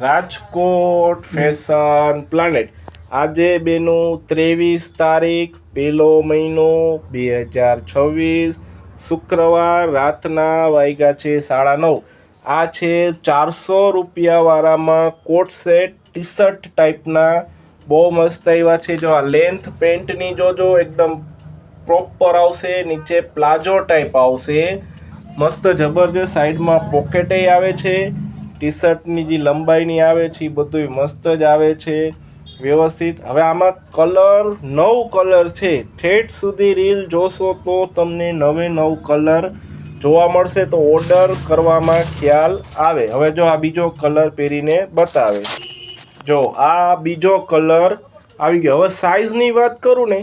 Rajkot fashion planet. આજે બેનું 23 તારીખ 1 મહિનો 2026 શુક્રવાર રાતના વાગ્યા છે 9:30. આ છે 400 રૂપિયાવાળામાં કોટ સેટ ટી શર્ટ ટાઈપના બહુ મસ્ત આવ્યા છે. જો આ લેન્થ પેન્ટની જોજો એકદમ પ્રોપર આવશે, નીચે પ્લાઝો ટાઈપ આવશે, મસ્ત જબરજસ્ત. સાઈડમાં પોકેટે આવે છે, ટી શર્ટની જે લંબાઈની આવે છે એ બધું મસ્ત જ આવે છે વ્યવસ્થિત. હવે આમાં કલર 9 કલર છે. ઠેઠ સુધી રીલ જોશો તો તમને 9 કલર જોવા મળશે, તો ઓર્ડર કરવામાં ખ્યાલ આવે. હવે જો આ બીજો કલર પહેરીને બતાવે, જો આ બીજો કલર આવી ગયો. હવે સાઇઝની વાત કરું ને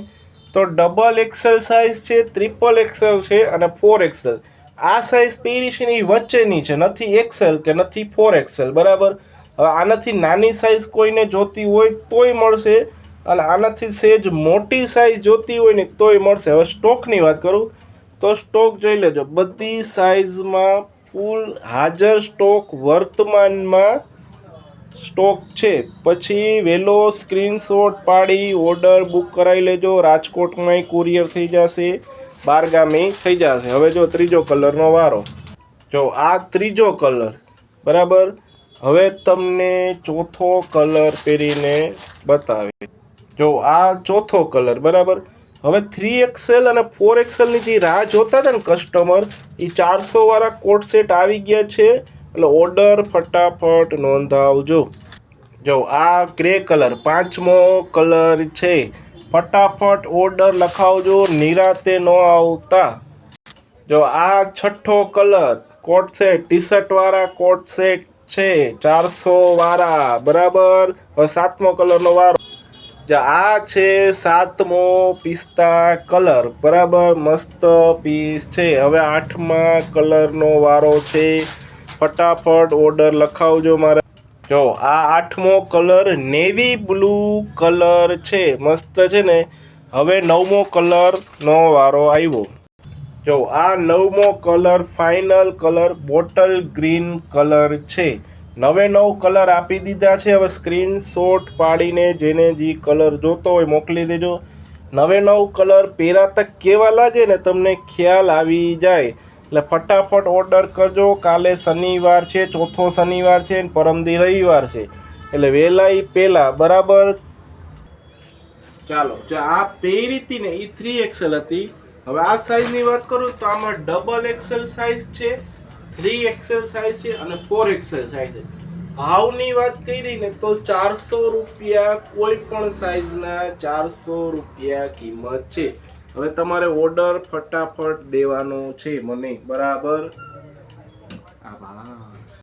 તો ડબલ એક્સેલ સાઇઝ છે, ટ્રિપલ એક્સેલ છે અને 4XL. આ સાઇઝ પહેરી છે ને એ વચ્ચેની છે, નથી એક્સેલ કે નથી 4XL, બરાબર. હવે આનાથી નાની સાઇઝ કોઈને જોતી હોય તોય મળશે, અને આનાથી સેજ મોટી સાઇઝ જોતી હોય ને તોય મળશે. હવે સ્ટોકની વાત કરું તો સ્ટોક જોઈ લેજો, બધી સાઇઝમાં ફૂલ હાજર સ્ટોક વર્તમાનમાં સ્ટોક છે. પછી વહેલો સ્ક્રીનશોટ પાડી ઓર્ડર બુક કરાવી લેજો. રાજકોટમાંય કુરિયર થઈ જશે, બારગામે થઈ જશે. હવે જો ત્રીજો કલરનો વારો, જો આ ત્રીજો કલર, બરાબર. હવે તમને ચોથો કલર પહેરીને બતાવે, જો આ ચોથો કલર, બરાબર. હવે 3XL અને 4XLની જે રાહ જોતા હતા ને કસ્ટમર, એ 400 વાળા કોટ સેટ આવી ગયા છે, એટલે ઓર્ડર ફટાફટ નોંધાવજો. જો આ ગ્રે કલર 5મો કલર છે, ફટાફટ ઓર્ડર લખાવજો, નિરાતે ન આવતા. જો આ 6થો colour coat set, T shirt વાળા કોટ સેટ છે 400 વાળા, બરાબર. હવે 7મો કલરનો વારો, આ છે 7મો પિસ્તા કલર, બરાબર, મસ્ત પીસ છે. હવે 8મા કલરનો વારો છે, ફટાફટ ઓર્ડર લખાવજો મારા. જો આ 8મો કલર નેવી બ્લુ કલર છે, મસ્ત છે ને. હવે 9મો કલરનો વારો આવ્યો. જો આ 9મો colour final colour bottle green colour છે. 9 કલર આપી દીધા છે. હવે સ્ક્રીનશોટ પાડીને જેને જે કલર જોતો હોય મોકલી દેજો. 9 કલર પહેરાતા કેવા લાગે ને તમને ખ્યાલ આવી જાય, એટલે ફટાફટ ઓર્ડર કરજો. કાલે શનિવાર છે, ચોથો શનિવાર છે, પરમદી રવિવાર છે, એટલે વહેલા પહેલાં, બરાબર. ચાલો, આ પહેરી હતી ને એ 3XL હતી. હવે આ સાઇઝની વાત કરું તો આમાં ડબલ એક્સેલ સાઇઝ છે, 3XL સાઇઝ છે અને 4XL સાઇઝ છે. ભાવની વાત કરી ને તો 400 રૂપિયા, કોઈ પણ સાઇઝના 400 રૂપિયા કિંમત છે. હવે તમારે ઓર્ડર ફટાફટ દેવાનો છે મને, બરાબર. આભાર.